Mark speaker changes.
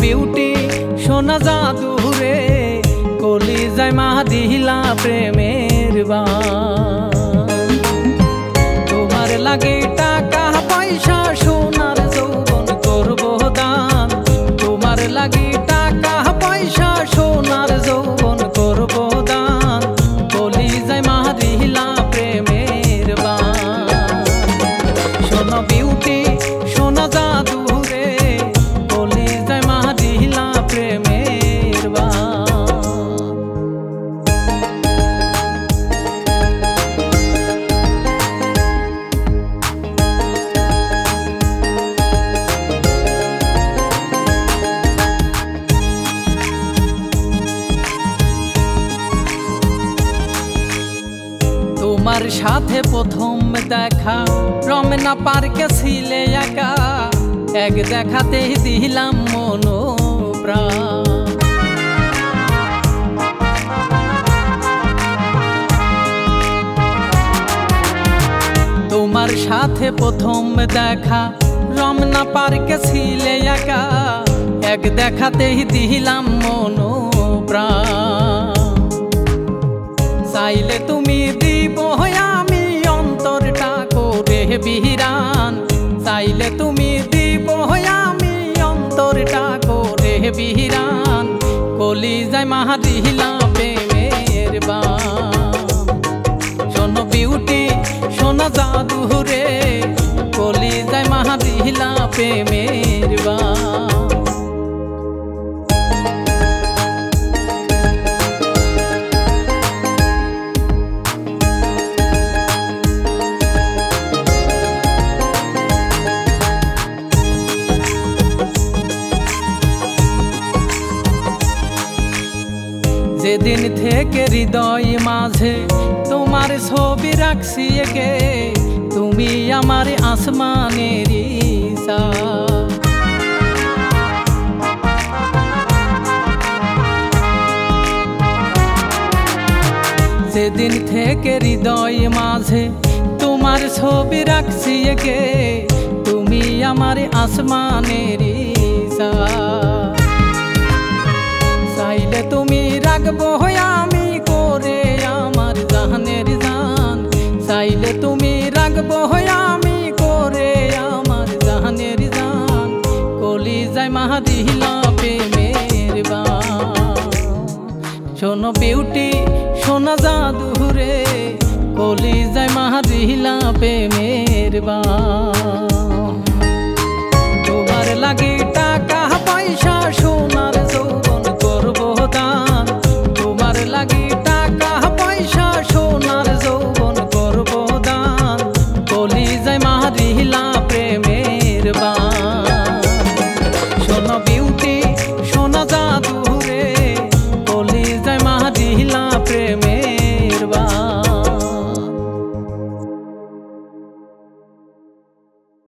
Speaker 1: Beauty সোনা জাদু রে কলিজায় মা দিলা প্রেমের বান। তোমার লাগে টাকা পয়সা সোনার যৌবন করব দান। তোমার লাগে টাকা পয়সা সোনার যৌবন করব দান। কলিজায় মা দিলা প্রেমের বান। শোনো বিউটি সোনা জাদু রে কলিজায় মা দিলা প্রেমের বান। তোমার সাথে প্রথম দেখা রমনা পার্কে ছিলে একা। এক দেখাতেই দিলাম মন প্রাণ। তোমার সাথে প্রথম দেখা রমনা পার্কে ছিলে একা। এক দেখাতেই দিলাম মন প্রাণ। চাইলে তুমি দিব আমি অন্তরটা করে বিরান। চাইলে তুমি দিব আমি অন্তরটা করে বিরান। কলিজায় মা দিলা প্রেমের বান। শোনো বিউটি সোনা জাদু রে কলিজায় মা দিলা প্রেমের বান। যেদিন থেকে হৃদয় মাঝে তোমার ছবি রাখছি একে। তুমি আমার আসমানের চাঁদ। যেদিন থেকে হৃদয় মাঝে তোমার ছবি রাখছি একে। তুমি আমার আসমানের চাঁদ। চাইলে তুমি রাখবো আমি করে আমার জাহানের জান। চাইলে তুমি রাখবো আমি করে আমার জাহানের জান। কলিজায় মা দিলা প্রেমের বান। শোনো বিউটি সোনা জাদু রে কলিজায় মা দিলা প্রেমের বান।